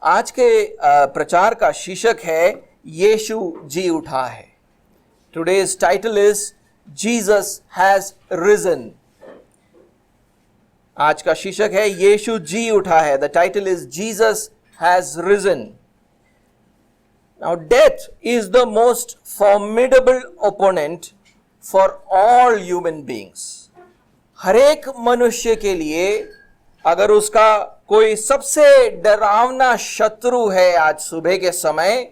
आज के प्रचार का शीर्षक है यीशु जी उठा है। Today's title is Jesus has risen. आज का शीर्षक है यीशु जी उठा है। The title is Jesus has risen. Now death is the most formidable opponent for all human beings. हर एक मनुष्य के लिए अगर उसका कोई सबसे डरावना शत्रु है आज सुबह के समय,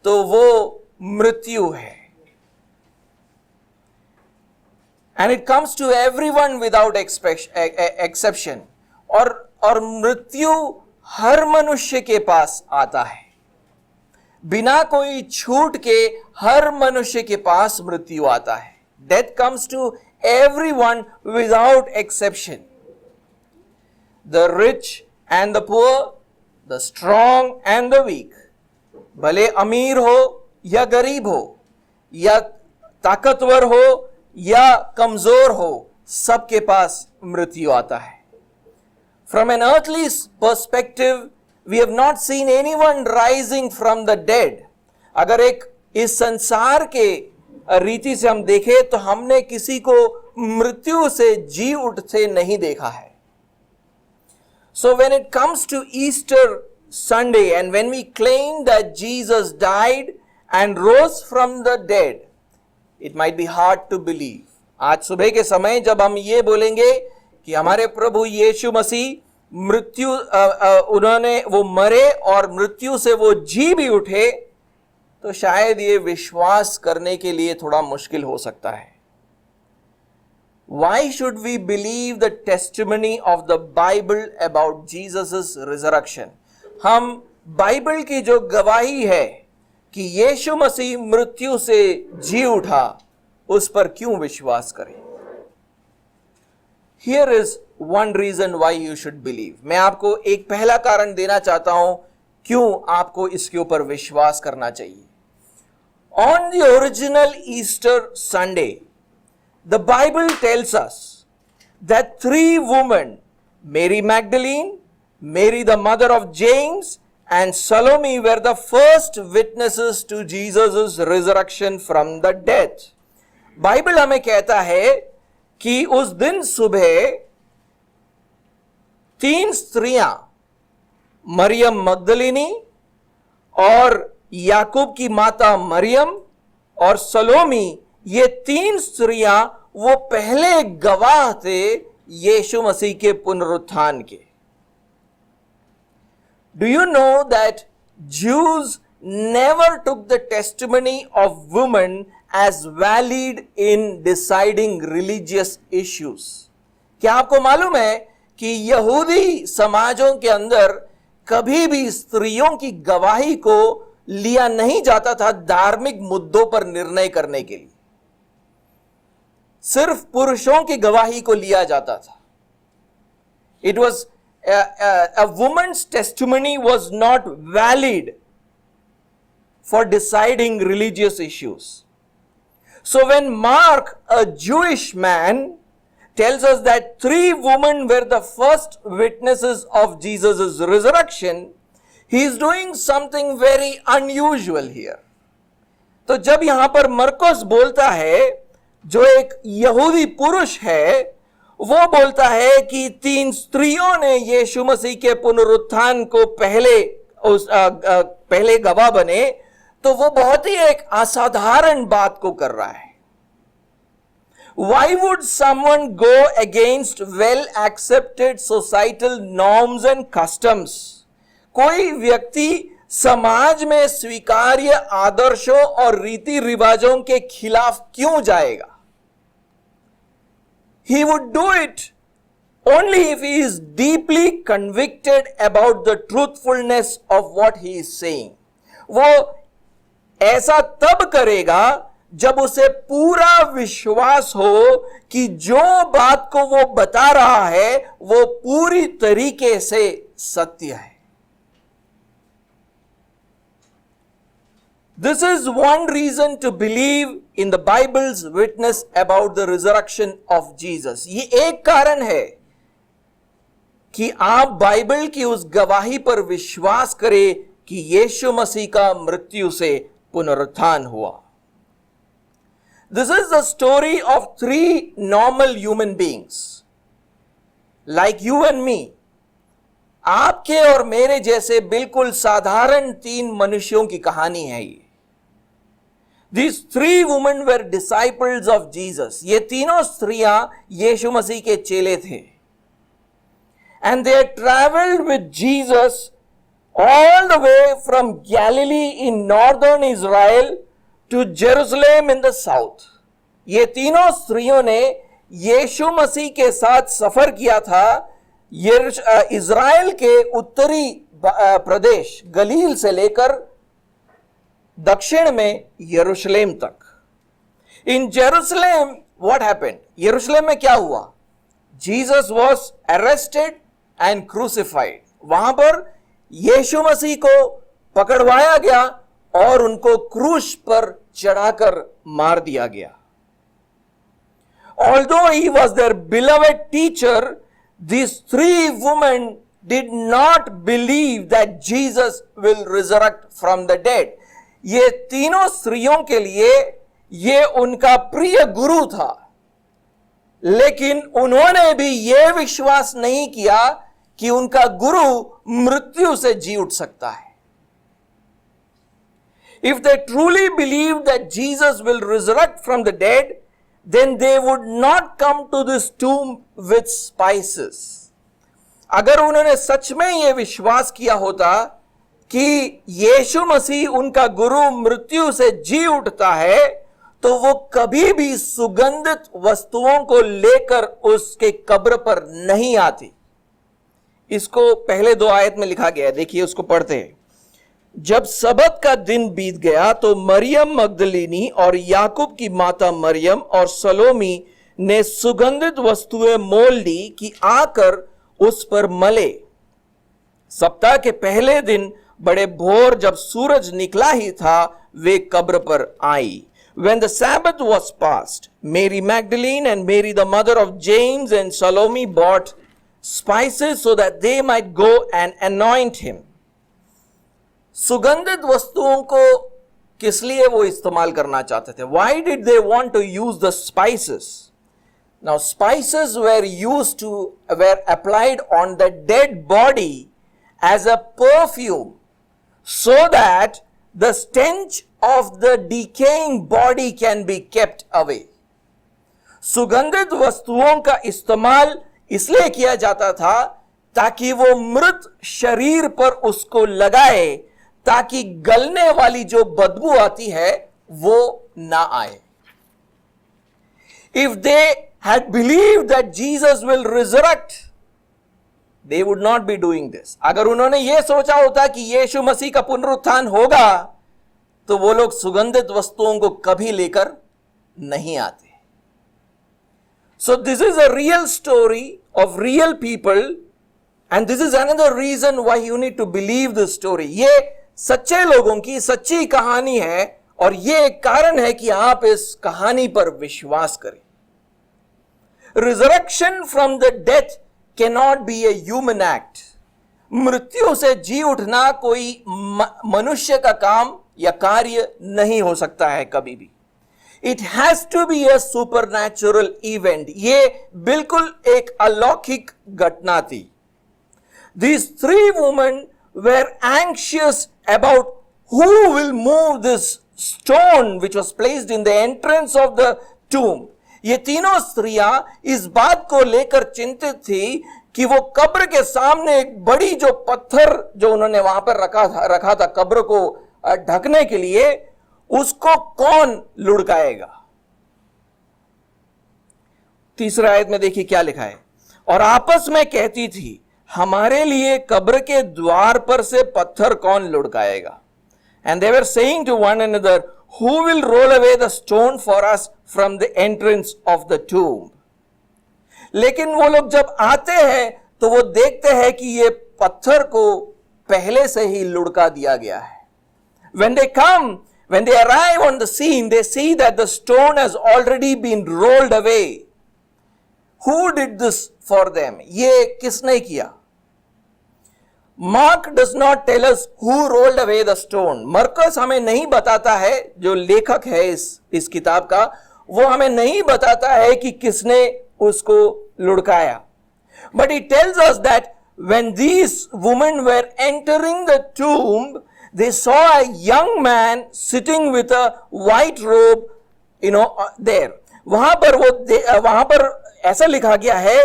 तो वो मृत्यु है। And it comes to everyone without exception. और मृत्यु हर मनुष्य के पास आता है, बिना कोई छूट के हर मनुष्य के पास मृत्यु आता है। Death comes to everyone without exception. The rich and the poor, the strong and the weak. भले अमीर हो या गरीब हो, या ताकतवर हो या कमजोर हो, सबके पास मृत्यु आता है। From an earthly perspective, we have not seen anyone rising from the dead. अगर इस संसार के रीति से हम देखें तो हमने किसी को मृत्यु से जी उठते नहीं देखा है। So when it comes to Easter Sunday and when we claim that Jesus died and rose from the dead, it might be hard to believe. आज सुबह के समय जब हम ये बोलेंगे कि हमारे प्रभु यीशु मसीह मृत्यु उन्होंने वो मरे और मृत्यु से वो जी भी उठे, तो शायद ये विश्वास करने के लिए थोड़ा मुश्किल हो सकता है। Why should we believe the testimony of the Bible about Jesus' resurrection? हम बाइबल की जो गवाही है कि यीशु मसीह मृत्यु से जी उठा, उस पर क्यों विश्वास करें? Here is one reason why you should believe. मैं आपको एक पहला कारण देना चाहता हूं क्यों आपको इसके ऊपर विश्वास करना चाहिए। On the original Easter Sunday, the Bible tells us that three women, Mary Magdalene, Mary the mother of James, and Salome were the first witnesses to Jesus' resurrection from the dead. Bible हमें कहता है कि उस दिन सुबह तीन स्त्रियां, मरियम मगदलिनी और याकूब की माता मरियम और सलोमी, ये तीन स्त्रियां वो पहले गवाह थे यीशु मसीह के पुनरुत्थान के। Do you know that Jews never took the testimony of women as valid in deciding religious issues? क्या आपको मालूम है कि यहूदी समाजों के अंदर कभी भी स्त्रियों की गवाही को लिया नहीं जाता था धार्मिक मुद्दों पर निर्णय करने के लिए? सिर्फ पुरुषों की गवाही को लिया जाता था। It was a woman's testimony was not valid for deciding religious issues. So when Mark, a Jewish man, tells us that three women were the first witnesses of Jesus' resurrection, he is doing something very unusual here. तो जब यहां पर मरकुस बोलता है, जो एक यहूदी पुरुष है, वो बोलता है कि तीन स्त्रियों ने यीशु मसीह के पुनरुत्थान को पहले गवाह बने, तो वो बहुत ही एक असाधारण बात को कर रहा है। Why would someone go against well accepted societal norms and customs? कोई व्यक्ति समाज में स्वीकार्य आदर्शों और रीति रिवाजों के खिलाफ क्यों जाएगा? He would do it only if he is deeply convicted about the truthfulness of what he is saying. वो ऐसा तब करेगा जब उसे पूरा विश्वास हो कि जो बात को वो बता रहा है वो पूरी तरीके से सत्य है। This is one reason to believe in the Bible's witness about the resurrection of Jesus. ये एक कारण है कि आप बाइबल की उस गवाही पर विश्वास करें कि यीशु मसीह का मृत्यु से पुनरुत्थान हुआ। This is the story of three normal human beings, like you and me. आपके और मेरे जैसे बिल्कुल साधारण तीन मनुष्यों की कहानी है ये। These three women were disciples of Jesus. ये तीनों स्त्रियां यीशु मसीह के चेले थे। And they traveled with Jesus all the way from Galilee in northern Israel to Jerusalem in the south. ये तीनों स्त्रियों ने यीशु मसीह के साथ सफर किया था इज़राइल के उत्तरी प्रदेश गलील से लेकर दक्षिण में यरूशलेम तक। इन जेरूशलेम व्हाट हैपेंड? यरूशलेम में क्या हुआ? Jesus was arrested and crucified. वहां पर यीशु मसीह को पकड़वाया गया और उनको क्रूस पर चढ़ाकर मार दिया गया। Although he was their beloved teacher, these three women did not believe that Jesus will resurrect from the dead. ये तीनों स्त्रियों के लिए ये उनका प्रिय गुरु था, लेकिन उन्होंने भी ये विश्वास नहीं किया कि उनका गुरु मृत्यु से जी उठ सकता है। If they truly believed that Jesus will resurrect from the dead, then they would not come to this tomb with spices. अगर उन्होंने सच में यह विश्वास किया होता कि यीशु मसीह उनका गुरु मृत्यु से जी उठता है, तो वो कभी भी सुगंधित वस्तुओं को लेकर उसके कब्र पर नहीं आती। इसको पहले 2 आयत में लिखा गया है, देखिए उसको पढ़ते हैं। जब सबत का दिन बीत गया तो मरियम मगदलिनी और याकूब की माता मरियम और सलोमी ने सुगंधित वस्तुएं मोल ली कि आकर उस पर मले। सप्ताह के पहले दिन बड़े भोर जब सूरज निकला ही था, वे कब्र पर आई। When the Sabbath was past, Mary Magdalene and Mary the mother of James and Salome bought spices so that they might go and anoint him. सुगंधित वस्तुओं को किस लिए वो इस्तेमाल करना चाहते थे? Why did they want to use the spices? Now spices were applied on the dead body as a perfume so that the stench of the decaying body can be kept away. सुगंधित वस्तुओं का इस्तेमाल इसलिए किया जाता था ताकि वो मृत शरीर पर उसको लगाए, ताकि गलने वाली जो बदबू आती है वो ना आए। If they had believed that Jesus will resurrect, they would not be doing this. अगर उन्होंने ये सोचा होता कि यीशु मसीह का पुनरुत्थान होगा, तो वो लोग सुगंधित वस्तुओं को कभी लेकर नहीं आते। So this is a real story of real people, and this is another reason why you need to believe this story. ये सच्चे लोगों की सच्ची कहानी है और ये एक कारण है कि आप इस कहानी पर विश्वास करें। Resurrection from the death cannot be a human act. मृत्यु से जी उठना कोई मनुष्य का काम या कार्य नहीं हो सकता है कभी भी। It has to be a supernatural event. ये बिल्कुल एक अलौकिक घटना थी। These three women were anxious about who will move this stone which was placed in the entrance of the tomb. ये तीनों स्त्रियां इस बात को लेकर चिंतित थी कि वो कब्र के सामने एक बड़ी जो पत्थर जो उन्होंने वहां पर रखा था कब्र को ढकने के लिए, उसको कौन लुढ़काएगा। 3 आयत में देखिए क्या लिखा है। और आपस में कहती थी, हमारे लिए कब्र के द्वार पर से पत्थर कौन लुढ़काएगा। And they were saying to one another, who will roll away the stone for us from the entrance of the tomb? लेकिन वो लोग जब आते हैं तो वो देखते हैं कि ये पत्थर को पहले से ही लुढ़का दिया गया है। When they arrive on the scene, they see that the stone has already been rolled away. Who did this for them? ये किसने किया? Mark does not tell us who rolled away the stone. मरकस हमें नहीं बताता है, जो लेखक है इस किताब का, वो हमें नहीं बताता है कि किसने उसको लुढ़काया। But he tells us that when these women were entering the tomb, they saw a young man sitting with a white robe, there. वहां पर ऐसा लिखा गया है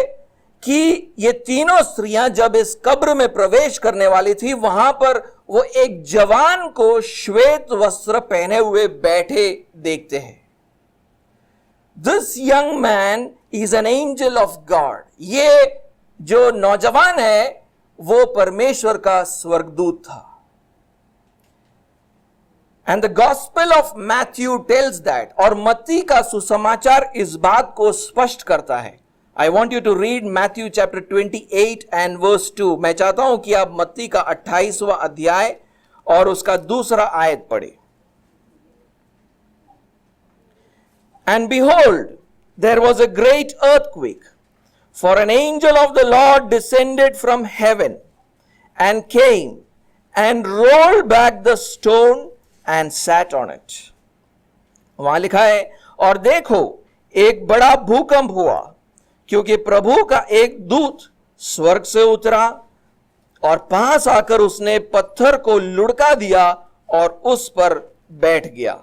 कि ये तीनों स्त्रियां जब इस कब्र में प्रवेश करने वाली थी, वहां पर वो एक जवान को श्वेत वस्त्र पहने हुए बैठे देखते हैं। This young man is an angel of God. ये जो नौजवान है वो परमेश्वर का स्वर्गदूत था। And the gospel of Matthew tells that, और मत्ती का सुसमाचार इस बात को स्पष्ट करता है। I want you to read Matthew chapter 28 and verse 2। मैं चाहता हूं कि आप मत्ती का 28वां अध्याय और उसका दूसरा आयत पढ़े। And behold there was a great earthquake, for an angel of the Lord descended from heaven and came and rolled back the stone and sat on it. वहां लिखा है, और देखो एक बड़ा भूकंप हुआ, क्योंकि प्रभु का एक दूत स्वर्ग से उतरा और पास आकर उसने पत्थर को लुढ़का दिया और उस पर बैठ गया।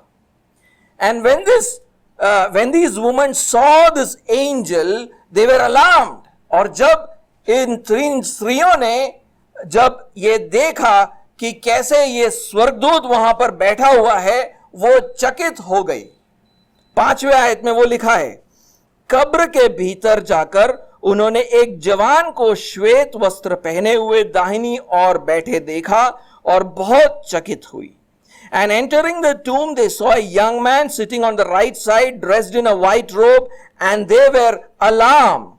And when these women saw this angel, they were alarmed. और जब इन तीन स्त्रियों ने जब ये देखा कि कैसे ये स्वर्गदूत वहां पर बैठा हुआ है, वो चकित हो गई। 5वें आयत में वो लिखा है, कब्र के भीतर जाकर उन्होंने एक जवान को श्वेत वस्त्र पहने हुए दाहिनी ओर बैठे देखा और बहुत चकित हुई। And entering the tomb, they saw a young man sitting on the right side, dressed in a white robe, and they were alarmed.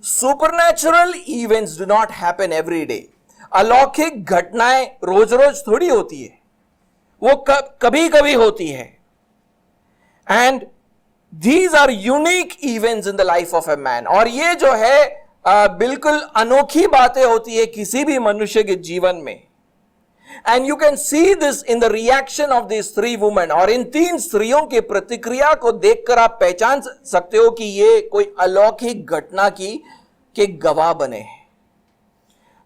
Supernatural events do not happen every day. अलौकिक घटनाएं रोज रोज थोड़ी होती है, वो कभी कभी होती है। And these are unique events in the life of a man. और ये जो है बिल्कुल अनोखी बातें होती है किसी भी मनुष्य के जीवन में। And you can see this in the reaction of these three women. और इन तीन स्त्रियों की प्रतिक्रिया को देखकर आप पहचान सकते हो कि ये कोई अलौकिक घटना के गवाह बने हैं।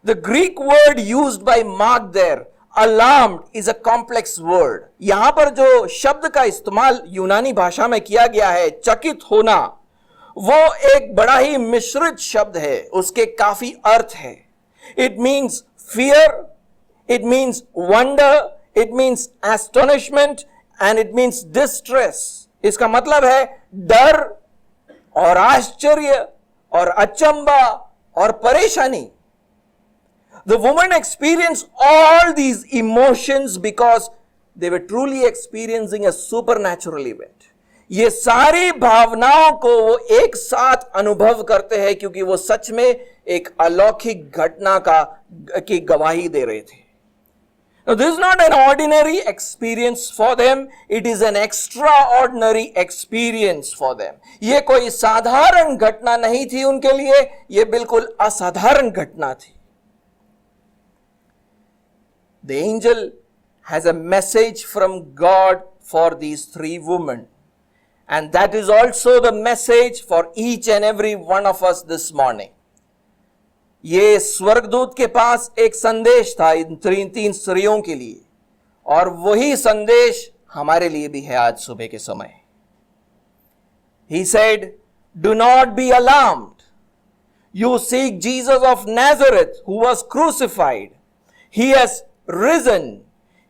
The Greek word used by Mark there, alarmed, is a complex word. यहां पर जो शब्द का इस्तेमाल यूनानी भाषा में किया गया है, चकित होना, वो एक बड़ा ही मिश्रित शब्द है। उसके काफी अर्थ है। It means fear, it means wonder, it means astonishment, and it means distress. इसका मतलब है डर और आश्चर्य और अचंबा और परेशानी। The women experienced all these emotions because they were truly experiencing a supernatural event. ये सारी भावनाओं को वो एक साथ अनुभव करते हैं क्योंकि वो सच में एक अलौकिक घटना की गवाही दे रहे थे। Now, this is not an ordinary experience for them. It is an extraordinary experience for them. ये कोई साधारण घटना नहीं थी उनके लिए, ये बिल्कुल असाधारण घटना थी। The angel has a message from God for these three women. And that is also the message for each and every one of us this morning. ये स्वर्गदूत के पास एक संदेश था इन तीन स्त्रियों के लिए, और वही संदेश हमारे लिए भी है आज सुबह के समय। He said, "Do not be alarmed. You seek Jesus of Nazareth who was crucified. He has risen.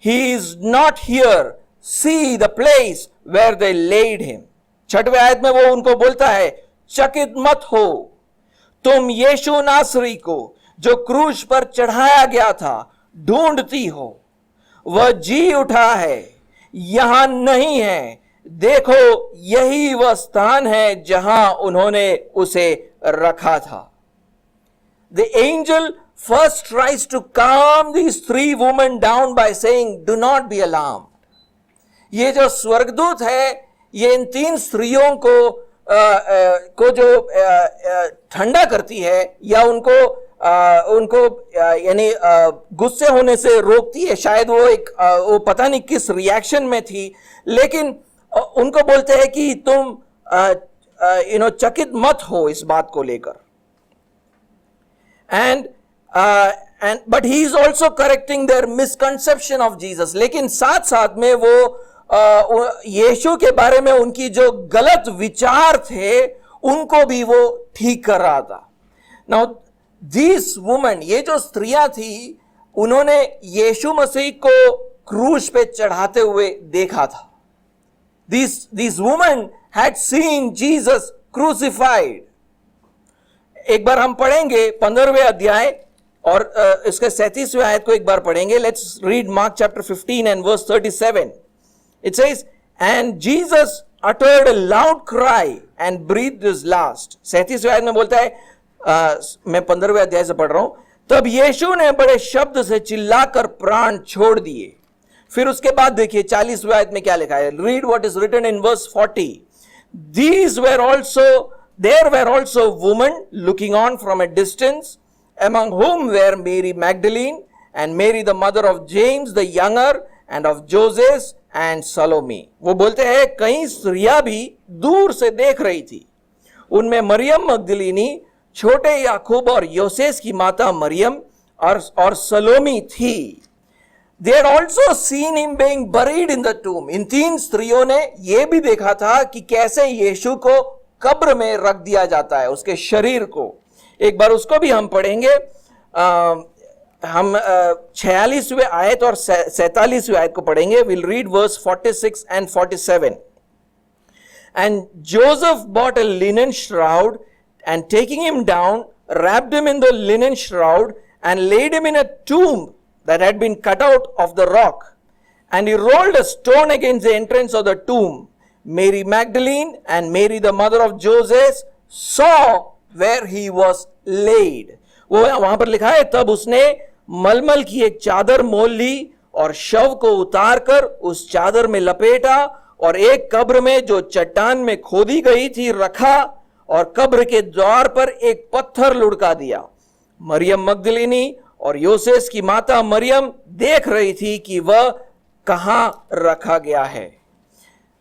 He is not here. See the place where they laid him." 6वें आयत में वो उनको बोलता है, चकित मत हो, तुम यीशु नासरी को जो क्रूस पर चढ़ाया गया था ढूंढती हो। वह जी उठा है, यहां नहीं है। देखो यही वह स्थान है जहां उन्होंने उसे रखा था। The angel first tries to calm these three women down by saying, "Do not be alarmed." ये जो स्वर्गदूत है, ये इन तीन स्त्रियों को जो ठंडा करती है या उनको उनको यानी गुस्से होने से रोकती है। शायद वो पता नहीं किस रिएक्शन में थी, लेकिन उनको बोलते हैं कि तुम चकित मत हो इस बात को लेकर। And but he is also correcting their misconception of Jesus. लेकिन साथ साथ में वो यीशु के बारे में उनकी जो गलत विचार थे उनको भी वो ठीक कर रहा था। नाउ दिस वुमन, ये जो स्त्रियां थी, उन्होंने यीशु मसीह को क्रूस पे चढ़ाते हुए देखा था। These women had seen Jesus crucified. एक बार हम पढ़ेंगे 15वें अध्याय और इसके 37वें आयत को एक बार पढ़ेंगे। Let's read mark chapter 15 and verse 37. It says, and Jesus uttered a loud cry and breathed his last. 37वें आयत में बोलता है, मैं 15वें अध्याय से पढ़ रहा हूं, तब यीशु ने बड़े शब्द से चिल्लाकर प्राण छोड़ दिए। फिर उसके बाद देखिए 40वें आयत में क्या लिखा है। Read what is written in verse 40. There were also women looking on from a distance, among whom were Mary Magdalene and Mary the mother of James the younger and of Joses and Salome. वो बोलते हैं कई स्त्रियां भी दूर से देख रही थी, उनमें मरियम मगदलीनी, छोटे याकूब और योसेस की माता मरियम और सलोमी थी। They had also seen him being buried in the tomb. इन तीन स्त्रियों ने यह भी देखा था कि कैसे यीशु को कब्र में रख दिया जाता है, उसके शरीर को। एक बार उसको भी हम पढ़ेंगे। हम 46वें आयत और 47वें आयत को पढ़ेंगे। We'll read verse 46 and 47. And Joseph bought a linen shroud and taking him down, wrapped him in the linen shroud and laid him in a tomb that had been cut out of the rock. And he rolled a stone against the entrance of the tomb. Mary Magdalene and Mary the mother of Joses saw where he was laid. वो वहां पर लिखा है, तब उसने मलमल की एक चादर मोल ली और शव को उतार कर उस चादर में लपेटा और एक कब्र में जो चट्टान में खोदी गई थी रखा और कब्र के द्वार पर एक पत्थर लुढ़का दिया। मरियम मगदलीनी और योसेस की माता मरियम देख रही थी कि वह कहां रखा गया है।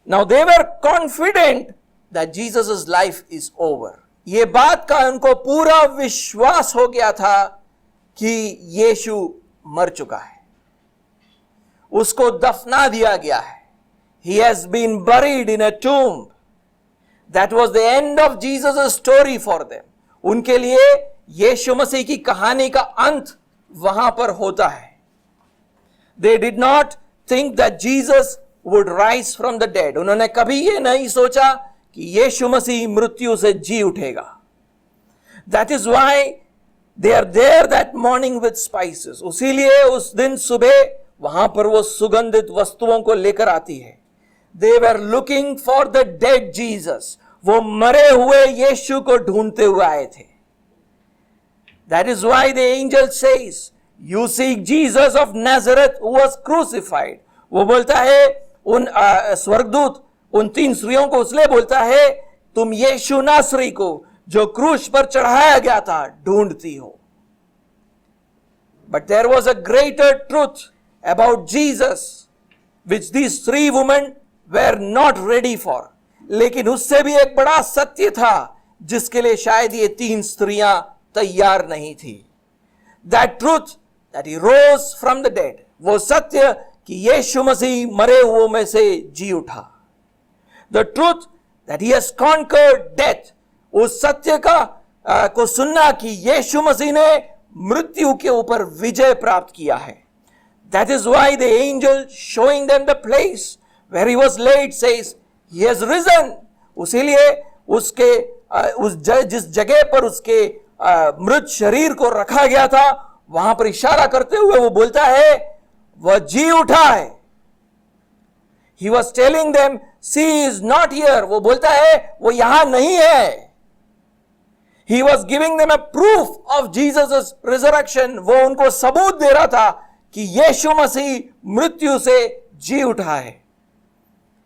Now they were confident that Jesus' life is over. ये बात का उनको पूरा विश्वास हो गया था कि यीशु मर चुका है, उसको दफना दिया गया है। He has been buried in a tomb. That was the end of Jesus' story for them. उनके लिए यीशु मसीह की कहानी का अंत वहां पर होता है। They did not think that Jesus would rise from the dead. उन्होंने कभी ये नहीं सोचा कि यीशु मसीह मृत्यु से जी उठेगा। That is why they are there that morning with spices. उसीलिए उस दिन सुबह वहां पर वो सुगंधित वस्तुओं को लेकर आती है। They were looking for the dead Jesus. वो मरे हुए यीशु को ढूंढते हुए आए थे। That is why the angel says, you seek Jesus of Nazareth who was crucified. वो बोलता है उन स्वर्गदूत उन तीन स्त्रियों को उसलिए बोलता है, तुम यीशु नासरी को जो क्रूस पर चढ़ाया गया था ढूंढती हो। But there was a greater truth about Jesus which these three women were not ready for. लेकिन उससे भी एक बड़ा सत्य था जिसके लिए शायद ये तीन स्त्रियां तैयार नहीं थी। That truth that he rose from the dead. वो सत्य कि यीशु मसीह मरे हुओं में से जी उठा। The truth that he has conquered death. उस सत्य का को सुनना कि यीशु मसीह ने मृत्यु के ऊपर विजय प्राप्त किया है। That is why the angel showing them the place where he was laid says, he has risen. उसीलिए उसके जिस जगह पर उसके मृत शरीर को रखा गया था वहां पर इशारा करते हुए वो बोलता है वह जी उठा है। He was telling them, she is not here. वो बोलता है वो यहां नहीं है। He was giving them a proof of Jesus' resurrection. वो उनको सबूत दे रहा था कि यीशु मसीह मृत्यु से जी उठा है।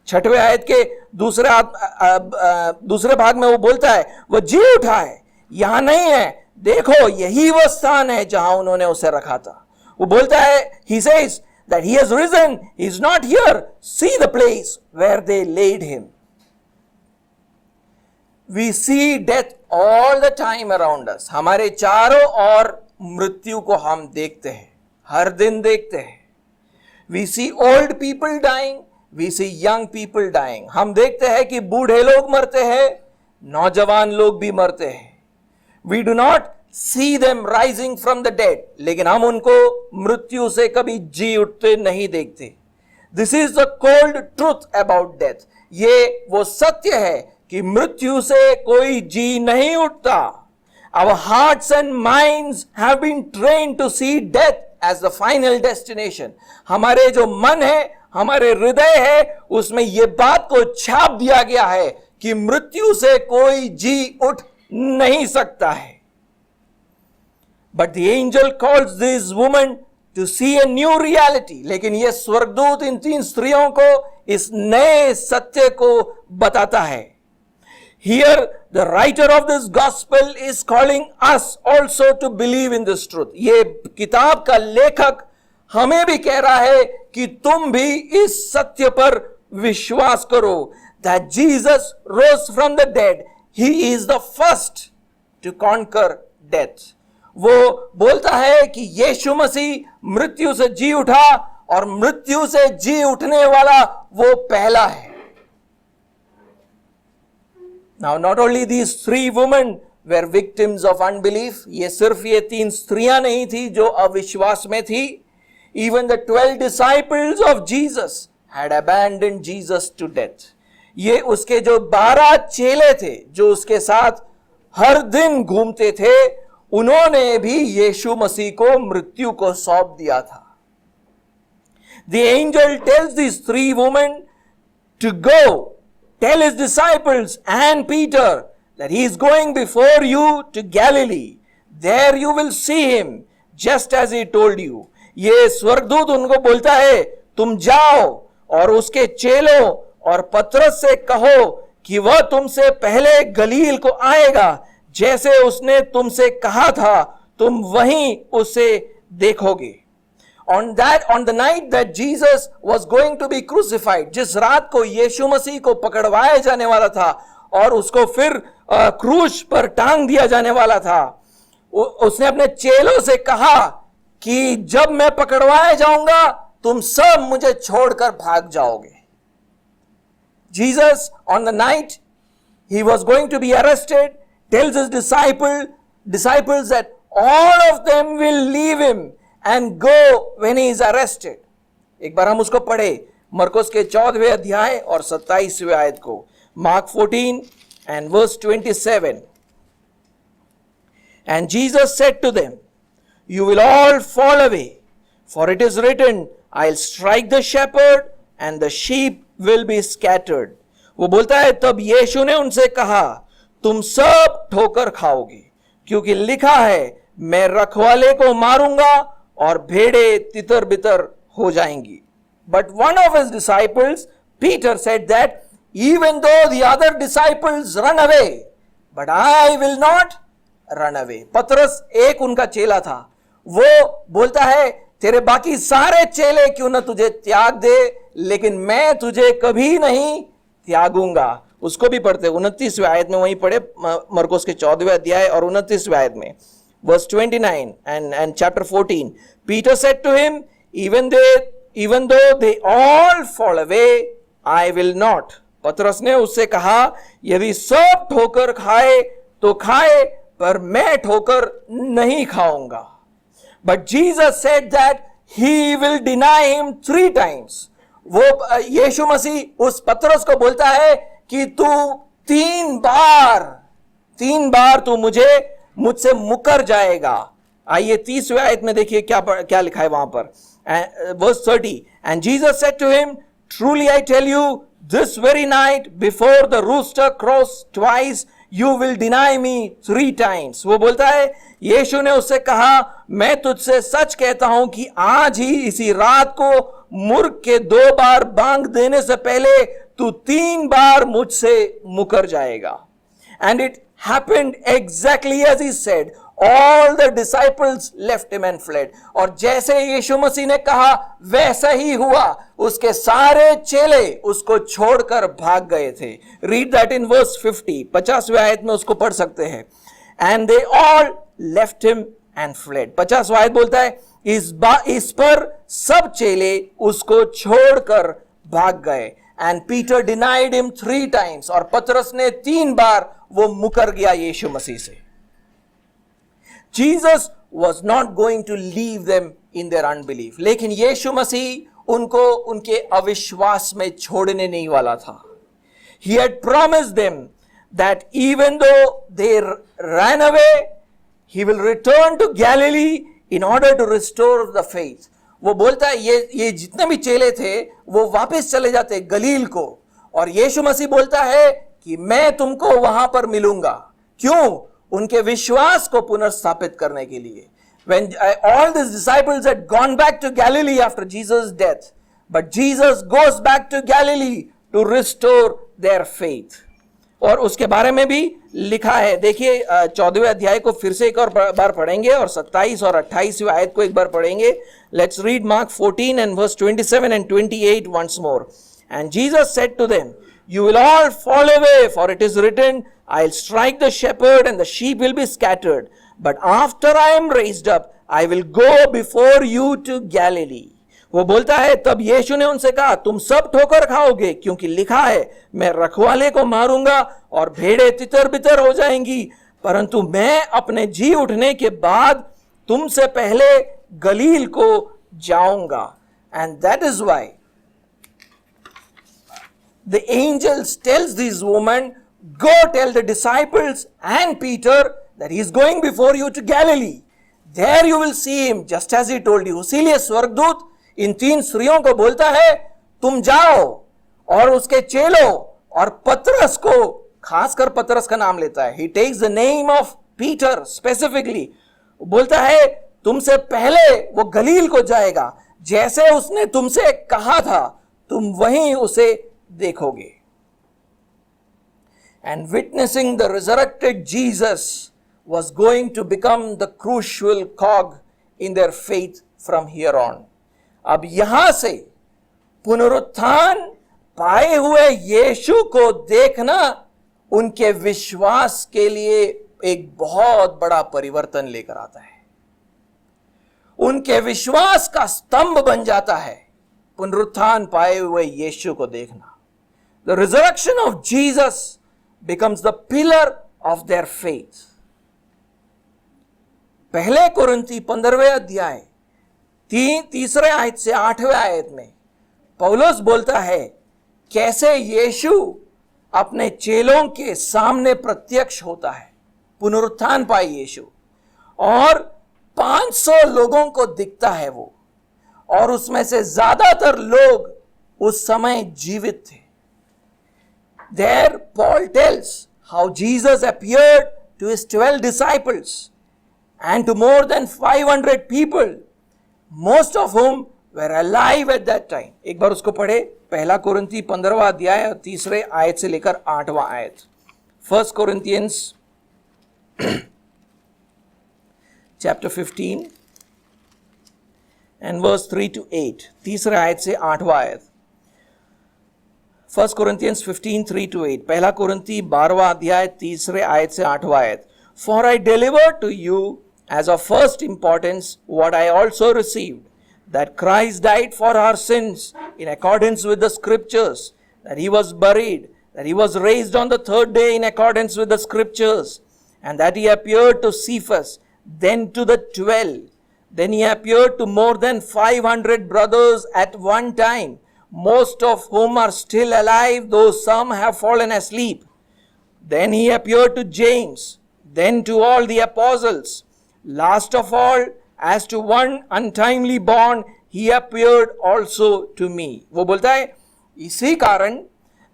6वें आयत के दूसरे भाग में वो बोलता है वह जी उठा है, यहां नहीं है। देखो यही वो स्थान है जहां उन्होंने उसे रखा था। वो बोलता है, he says that he has risen, he is not here, see the place where they laid him. We see death all the time around us. हमारे चारों ओर मृत्यु को हम देखते हैं, हर दिन देखते हैं। We see old people dying, we see young people dying. हम देखते हैं कि बूढ़े लोग मरते हैं, नौजवान लोग भी मरते हैं। We do not see them rising from the dead, लेकिन हम उनको मृत्यु से कभी जी उठते नहीं देखते। This is the cold truth about death. ये वो सत्य है कि मृत्यु से कोई जी नहीं उठता। Our hearts and minds have been trained to see death as the final destination. हमारे जो मन है, हमारे हृदय है, उसमें ये बात को छाप दिया गया है कि मृत्यु से कोई जी उठ नहीं सकता है। But the angel calls this woman to see a new reality. लेकिन ये स्वर्गदूत इन तीन स्त्रियों को इस नए सत्य को बताता है। Here the writer of this gospel is calling us also to believe in this truth. ये किताब का लेखक हमें भी कह रहा है कि तुम भी इस सत्य पर विश्वास करो। That Jesus rose from the dead. He is the first to conquer death. वो बोलता है कि यीशु मसीह मृत्यु से जी उठा और मृत्यु से जी उठने वाला वो पहला है। Now not only these three women were victims of unbelief, ये सिर्फ ये तीन स्त्रियां नहीं थी जो अविश्वास में थी। Even the 12 disciples of Jesus had abandoned Jesus to death. ये उसके जो 12 चेले थे जो उसके साथ हर दिन घूमते थे, उन्होंने भी यीशु मसीह को मृत्यु को सौंप दिया था। The angel tells these three women to go, tell his disciples and Peter that he is going before you to Galilee. There you will see him, just as he told you. ये स्वर्गदूत उनको बोलता है, तुम जाओ और उसके चेलों और पतरस से कहो कि वह तुमसे पहले गलील को आएगा, जैसे उसने तुमसे कहा था, तुम वहीं उसे देखोगे। On the night that Jesus was going to be crucified, जिस रात को यीशु मसीह को पकड़वाया जाने वाला था और उसको फिर क्रूस पर टांग दिया जाने वाला था, उसने अपने चेलों से कहा कि जब मैं पकड़वाया जाऊंगा तुम सब मुझे छोड़कर भाग जाओगे। Jesus, on the night he was going to be arrested, tells his disciples that all of them will leave him and go when he is arrested. एक बार हम उसको पढ़े, मरकुस के 14वें अध्याय और 27वें आयत को, Mark 14 and verse 27. And Jesus said to them, you will all fall away, for it is written, I'll strike the shepherd and the sheep will be scattered. वो बोलता है, तब यीशु ने उनसे कहा, तुम सब ठोकर खाओगे, क्योंकि लिखा है, मैं रखवाले को मारूंगा और भेड़े तितर बितर हो जाएंगी। But one of his disciples, Peter, said that even though the other disciples run away, but I will not run away. पतरस एक उनका चेला था, वो बोलता है, तेरे बाकी सारे चेले क्यों न तुझे त्याग दे, लेकिन मैं तुझे कभी नहीं त्यागूंगा। उसको भी पढ़ते 29वें आयत में, वहीं पढ़े मरकुस के 14वें अध्याय और 29वें आयत में, verse 29 and chapter 14. Peter said to him, even though they all fall away, I will not. पतरस ने उससे कहा, यदि सब ठोकर खाए तो खाए, पर मैं ठोकर नहीं खाऊंगा। But Jesus said that he will deny him 3 times. वो यीशु मसीह उस पतरस को बोलता है कि तू 3 बार तू मुझसे मुकर जाएगा। आइए 30वें आयत में देखिए क्या लिखा है वहां पर, verse 30. And Jesus said to him, truly I tell you, this very night before the rooster crows twice, you will deny me 3 times. वो बोलता है, यीशु ने उससे कहा, मैं तुझसे सच कहता हूं कि आज ही इसी रात को मुर्ग के 2 बार बांग देने से पहले तू 3 बार मुझसे मुकर जाएगा। And it happened exactly as he said. all the disciples left him and fled. और जैसे यीशु मसीह ने कहा वैसा ही हुआ, उसके सारे चेले उसको छोड़कर भाग गए थे. Read that in verse 50, 50वें आयत में उसको पढ़ सकते हैं. And they all left him and fled. 50वां आयत बोलता है इस पर सब चेले उसको छोड़कर भाग गए. And Peter denied him 3 times. और पतरस ने 3 बार वो मुकर गया यीशु मसीह से. Jesus was not going to leave them in their unbelief. लेकिन यीशु मसीह उनको उनके अविश्वास में छोड़ने नहीं वाला था. He had promised them that even though they ran away, he will return to Galilee in order to restore the faith. वो बोलता है ये जितने भी चेले थे वो वापस चले जाते गलील को, और यीशु मसीह बोलता है कि मैं तुमको वहां पर मिलूंगा. क्यों? उनके विश्वास को पुनर्स्थापित करने के लिए. When all these disciples had gone back to Galilee after Jesus' death, but Jesus goes back to Galilee to restore their faith. और उसके बारे में भी लिखा है. देखिए 14वें अध्याय को फिर से एक और बार पढ़ेंगे और 27 और 28वें आयत को एक बार पढ़ेंगे. Let's read Mark 14 and verse 27 and 28 once more. And Jesus said to them, you will all fall away, for it is written, I'll strike the shepherd and the sheep will be scattered. But after I am raised up, I will go before you to Galilee. वो बोलता है तब यीशु ने उनसे कहा तुम सब ठोकर खाओगे, क्योंकि लिखा है मैं रखवाले को मारूंगा और भेड़ें तितर बितर हो जाएंगी, परंतु मैं अपने जी उठने के बाद तुमसे पहले गलील को जाऊंगा. And that is why the angels tells these women, go tell the disciples and Peter that he is going before you to Galilee. There you will see him just as he told you. इसीलिए स्वर्गदूत इन 3 स्त्रियों को बोलता है तुम जाओ और उसके चेलों और पतरस को, खासकर पतरस का नाम लेता है. He takes the name of Peter specifically. बोलता है तुमसे पहले वो गलील को जाएगा, जैसे उसने तुमसे कहा था तुम वहीं उसे देखोगे. And witnessing the resurrected Jesus was going to become the crucial cog in their faith from here on. अब यहां से पुनरुत्थान पाए हुए यीशु को देखना उनके विश्वास के लिए एक बहुत बड़ा परिवर्तन लेकर आता है. उनके विश्वास का स्तंभ बन जाता है पुनरुत्थान पाए हुए यीशु को देखना. The resurrection of Jesus becomes the pillar of their faith. पहले कुरिन्थी 15वें अध्याय 3 आयत से 8वें आयत में पौलुस बोलता है कैसे यीशु अपने चेलों के सामने प्रत्यक्ष होता है. पुनरुत्थान पाए यीशु और 500 लोगों को दिखता है वो, और उसमें से ज्यादातर लोग उस समय जीवित थे. There Paul tells how Jesus appeared to his 12 disciples and to more than 500 people, most of whom were alive at that time. एक बार उसको पढ़े. पहला कुरिन्थी 15वां अध्याय 3 आयत से लेकर 8वां आयत. 1 Corinthians chapter 15 and verse 3 to 8. 3 आयत से 8वां आयत. 1 Corinthians 15, 3 to 8. पहला कुरिन्थी 12वां अध्याय 3 आयत से 8वां आयत. For I delivered to you as of first importance what I also received, that Christ died for our sins in accordance with the scriptures, that he was buried, that he was raised on the 3rd day in accordance with the scriptures, and that he appeared to Cephas, then to the 12. Then he appeared to more than 500 brothers at one time, most of whom are still alive, though some have fallen asleep. Then he appeared to James, then to all the apostles. Last of all, as to one untimely born, he appeared also to me. वो बोलता है इसी कारण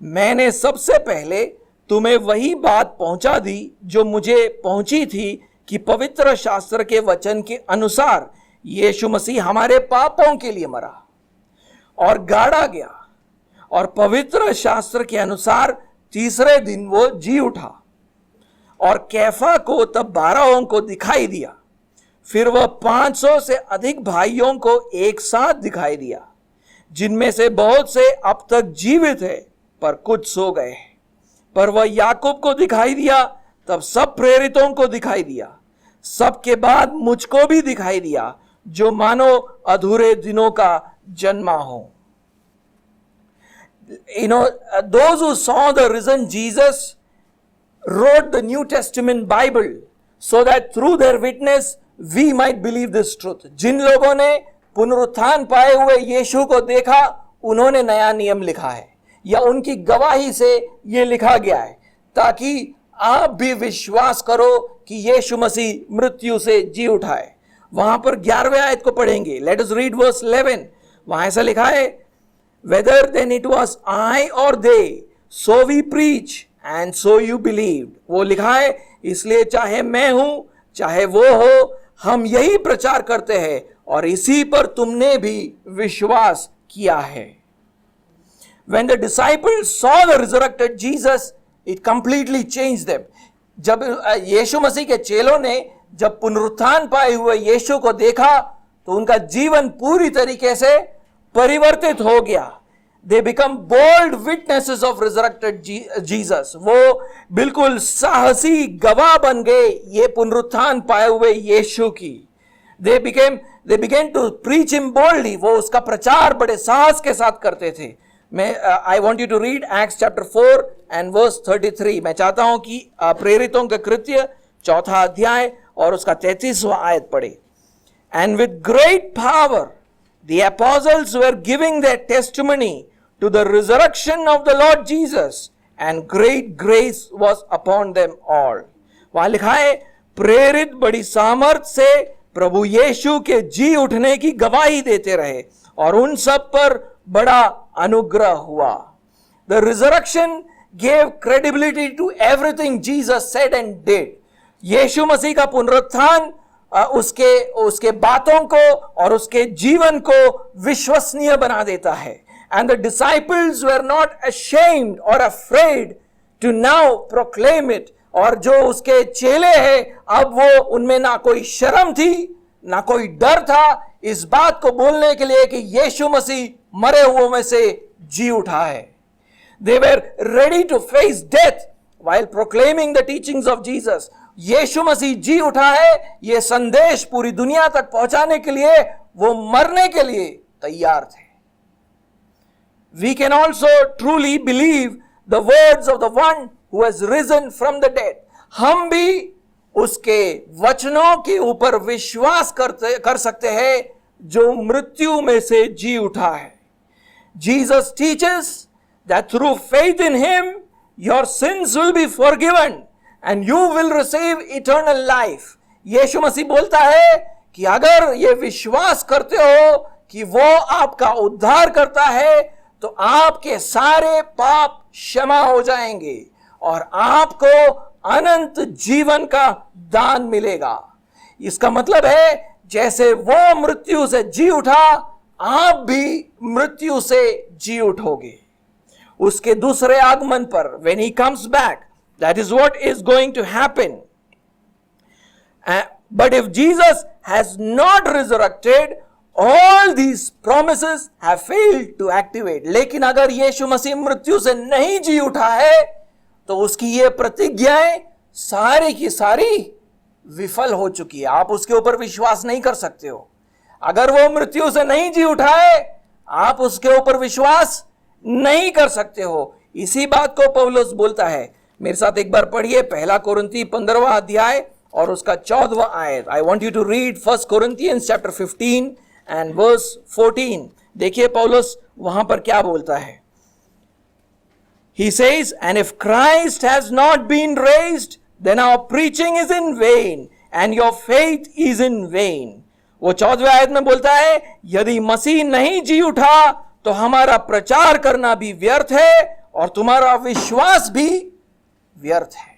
मैंने सबसे पहले तुम्हें वही बात पहुंचा दी जो मुझे पहुंची थी, कि पवित्र शास्त्र के वचन के अनुसार यीशु मसीह हमारे पापों के लिए मरा और गाड़ा गया, और पवित्र शास्त्र के अनुसार तीसरे दिन वो जी उठा, और कैफा को तब 12 को दिखाई दिया। फिर वह 500 से अधिक भाइयों को एक साथ दिखाई दिया, जिनमें से बहुत से अब तक जीवित है पर कुछ सो गए। पर वह याकूब को दिखाई दिया, तब सब प्रेरितों को दिखाई दिया। सबके बाद मुझको भी दिखाई दिया, जो मानो अधूरे दिनों का जन्मा हो। Those who saw the risen Jesus wrote the New Testament Bible so that through their witness we might believe this truth. जिन लोगों ने पुनरुत्थान पाए हुए यीशु को देखा, उन्होंने नया नियम लिखा है, या उनकी गवाही से यह लिखा गया है, ताकि आप भी विश्वास करो कि यीशु मसीह मृत्यु से जी उठाए। वहां पर 11वें आयत को पढ़ेंगे। Let us read verse 11। वहां ऐसा लिखा है, whether then it was I or they, so we preach and so you believed. वो लिखा है, इसलिए चाहे मैं हूं चाहे वो हो, हम यही प्रचार करते हैं और इसी पर तुमने भी विश्वास किया है। When the disciples saw the resurrected Jesus, it completely changed them. जब यीशु मसीह के चेलों ने जब पुनरुत्थान पाए हुए यीशु को देखा, तो उनका जीवन पूरी तरीके से परिवर्तित हो गया। They become bold witnesses of resurrected Jesus. वो बिल्कुल साहसी गवाह बन गए ये पुनरुत्थान पाए हुए यीशु की। They began to preach him boldly. वो उसका प्रचार बड़े साहस के साथ करते थे। I want you to read Acts chapter 4 and verse 33. मैं चाहता हूं कि प्रेरितों के कृत्य 4 अध्याय और उसका 33वां आयत पढ़े। And with great power the apostles were giving their testimony to the resurrection of the Lord Jesus, and great grace was upon them all. वहां लिखा है, प्रेरित बड़ी सामर्थ से प्रभु यीशु के जी उठने की गवाही देते रहे और उन सब पर बड़ा अनुग्रह हुआ। The resurrection gave credibility to everything Jesus said and did. यीशु मसीह का पुनरुत्थान उसके बातों को और उसके जीवन को विश्वसनीय बना देता है। And the disciples were not ashamed or afraid to now proclaim it. और जो उसके चेले हैं, अब वो उनमें ना कोई शर्म थी ना कोई डर था इस बात को बोलने के लिए कि यीशु मसीह मरे हुओं में से जी उठा है। They were ready to face death while proclaiming the teachings of Jesus. यीशु मसीह जी उठा है, यह संदेश पूरी दुनिया तक पहुंचाने के लिए वो मरने के लिए तैयार थे। We can also truly believe the words of the one who has risen from the dead. हम भी उसके वचनों के ऊपर विश्वास कर सकते हैं जो मृत्यु में से जी उठा है। Jesus teaches that through faith in him your sins will be forgiven and you will receive eternal life. यीशु मसीह बोलता है कि अगर ये विश्वास करते हो कि वो आपका उद्धार करता है, तो आपके सारे पाप क्षमा हो जाएंगे और आपको अनंत जीवन का दान मिलेगा। इसका मतलब है, जैसे वो मृत्यु से जी उठा, आप भी मृत्यु से जी उठोगे उसके दूसरे आगमन पर। When he comes back, that is what is going to happen. But if Jesus has not resurrected, all these promises have failed to activate. लेकिन अगर यीशु मसीह मृत्यु से नहीं जी उठा है, तो उसकी ये प्रतिज्ञाएं सारी की सारी विफल हो चुकी है। आप उसके ऊपर विश्वास नहीं कर सकते हो। अगर वो मृत्यु से नहीं जी उठा है, आप उसके ऊपर विश्वास नहीं कर सकते हो। इसी बात को पौलुस बोलता है। मेरे साथ एक बार पढ़िए 1 कोरिन्थी 15वां अध्याय और उसका 14वां आयत। I want you to read 1 Corinthians chapter 15 and verse 14. देखिए पौलुस वहां पर क्या बोलता है। He says, and if Christ has not been raised, then our preaching is in vain and your faith is in vain. वो 14वें आयत में बोलता है, यदि मसीह नहीं जी उठा तो हमारा प्रचार करना भी व्यर्थ है और तुम्हारा विश्वास भी व्यर्थ है।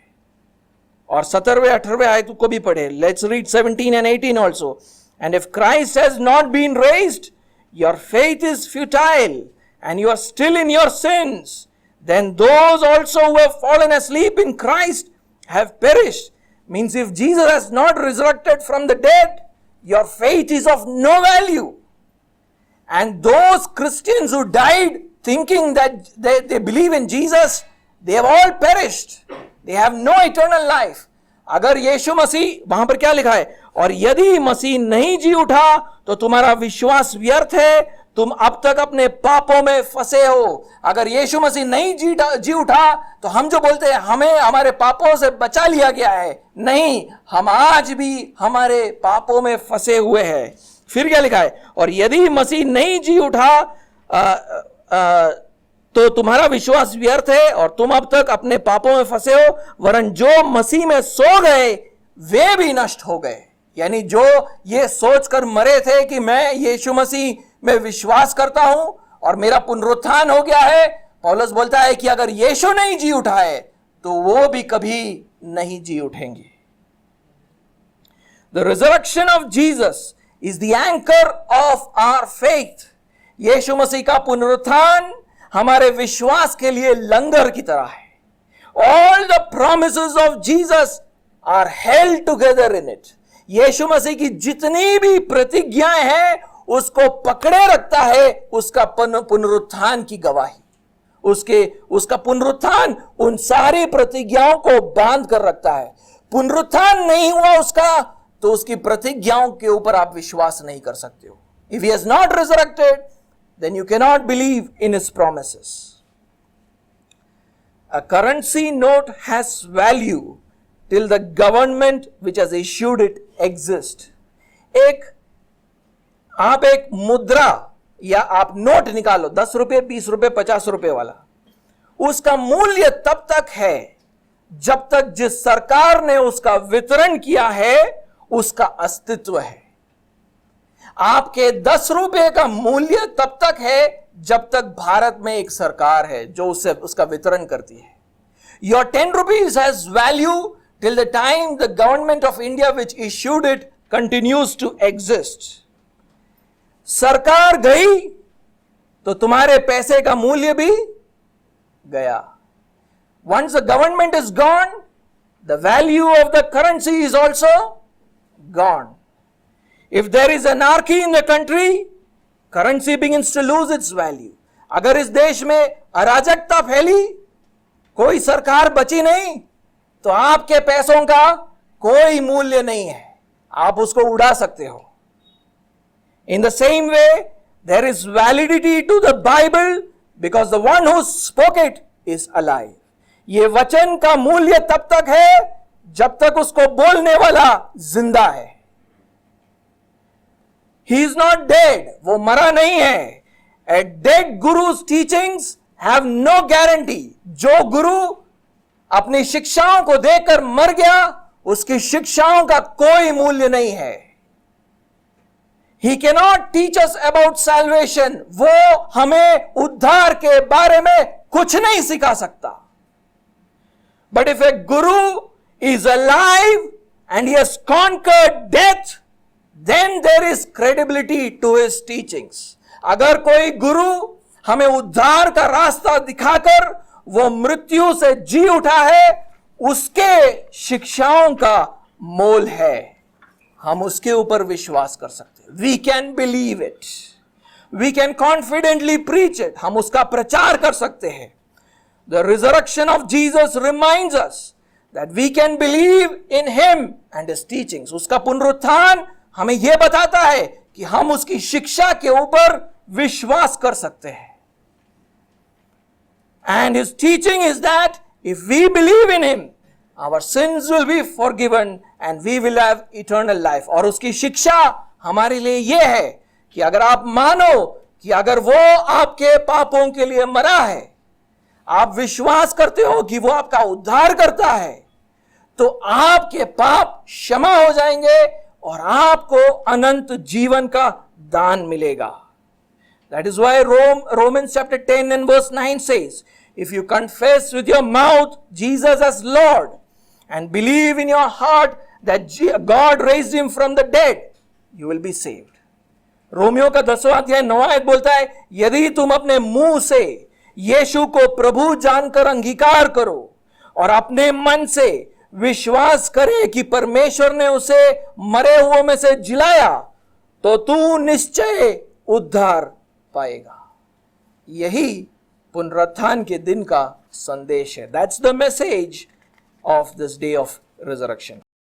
और 17वें 18वें आयत को भी पढ़े। Let's read 17 and 18 also. And if Christ has not been raised, your faith is futile and you are still in your sins. Then those also who have fallen asleep in Christ have perished. Means if Jesus has not resurrected from the dead, your faith is of no value. And those Christians who died thinking that they believe in Jesus, they have all perished. They have no eternal life. अगर यीशु मसीह, वहां पर क्या लिखा है, और यदि मसीह नहीं जी उठा तो तुम्हारा विश्वास व्यर्थ है, तुम अब तक अपने पापों में फंसे हो. अगर यीशु मसीह नहीं जी उठा तो हम जो बोलते हैं हमें हमारे पापों से बचा लिया गया है, नहीं, हम आज भी हमारे पापों में फंसे हुए हैं. फिर क्या लिखा है, और यदि मसीह नहीं जी उठा तो तुम्हारा विश्वास व्यर्थ है और तुम अब तक अपने पापों में फंसे हो, वरन जो मसीह में सो गए वे भी नष्ट हो गए. यानी जो ये सोचकर मरे थे कि मैं यीशु मसीह में विश्वास करता हूं और मेरा पुनरुत्थान हो गया है, पौलुस बोलता है कि अगर यीशु नहीं जी उठा है तो वो भी कभी नहीं जी उठेंगे. The resurrection of Jesus is the anchor of our faith. यीशु मसीह का पुनरुत्थान हमारे विश्वास के लिए लंगर की तरह है. All the promises of Jesus are held together in it. यीशु मसीह की जितनी भी प्रतिज्ञाएं हैं उसको पकड़े रखता है उसका पुनरुत्थान की गवाही. उसका पुनरुत्थान उन सारी प्रतिज्ञाओं को बांध कर रखता है. पुनरुत्थान नहीं हुआ उसका तो उसकी प्रतिज्ञाओं के ऊपर आप विश्वास नहीं कर सकते हो. If he has not resurrected, then you cannot believe in his promises. A currency note has value till the government which has issued it exists. आप एक मुद्रा या आप नोट निकालो, 10 रुपए, 20 रुपए, 50 रुपए वाला, उसका मूल्य तब तक है जब तक जिस सरकार ने उसका वितरण किया है उसका अस्तित्व है. आपके 10 रुपए का मूल्य तब तक है जब तक भारत में एक सरकार है जो उसका वितरण करती है. Your 10 rupees has value till the time the government of India which issued it continues to exist. सरकार गई तो तुम्हारे पैसे का मूल्य भी गया. Once the government is gone, the value of the currency is also gone. If there is anarchy in the country, currency begins to lose its value. अगर इस देश में अराजकता फैली, कोई सरकार बची नहीं, तो आपके पैसों का कोई मूल्य नहीं है, आप उसको उड़ा सकते हो. In the same way, there is validity to the Bible because the one who spoke it is alive. ये वचन का मूल्य तब तक है जब तक उसको बोलने वाला जिंदा है. He is not dead, वो मरा नहीं है. A dead guru's teachings have no guarantee. जो गुरु अपनी शिक्षाओं को देकर मर गया, उसकी शिक्षाओं का कोई मूल्य नहीं है. He cannot teach us about salvation. वो हमें उद्धार के बारे में कुछ नहीं सिखा सकता. But if a guru is alive and he has conquered death, then there is credibility to his teachings. अगर कोई गुरु हमें उद्धार का रास्ता दिखाकर वो मृत्यु से जी उठा है, उसके शिक्षाओं का मोल है. हम उसके ऊपर विश्वास कर सकते हैं. We can believe it. We can confidently preach it. हम उसका प्रचार कर सकते हैं. The resurrection of Jesus reminds us that we can believe in him and his teachings. उसका पुनरुत्थान हमें यह बताता है कि हम उसकी शिक्षा के ऊपर विश्वास कर सकते हैं. And his teaching is that if we believe in him, our sins will be forgiven and we will have eternal life. और उसकी शिक्षा हमारे लिए यह है कि अगर आप मानो कि अगर वो आपके पापों के लिए मरा है, आप विश्वास करते हो कि वो आपका उद्धार करता है, तो आपके पाप क्षमा हो जाएंगे और आपको अनंत जीवन का दान मिलेगा. That is why Romans chapter 10 and verse 9 says, if you confess with your mouth Jesus as Lord and believe in your heart that God raised him from the dead, you will be saved. Romeo का 10वां अध्याय 9वां आयत बोलता है, यदि तुम अपने मुंह से यीशु को प्रभु जानकर अंगीकार करो और अपने मन से विश्वास करे कि परमेश्वर ने उसे मरे हुओं में से जिलाया, तो तू निश्चय उद्धार पाएगा। यही पुनरुत्थान के दिन का संदेश है। That's the message of this day of resurrection.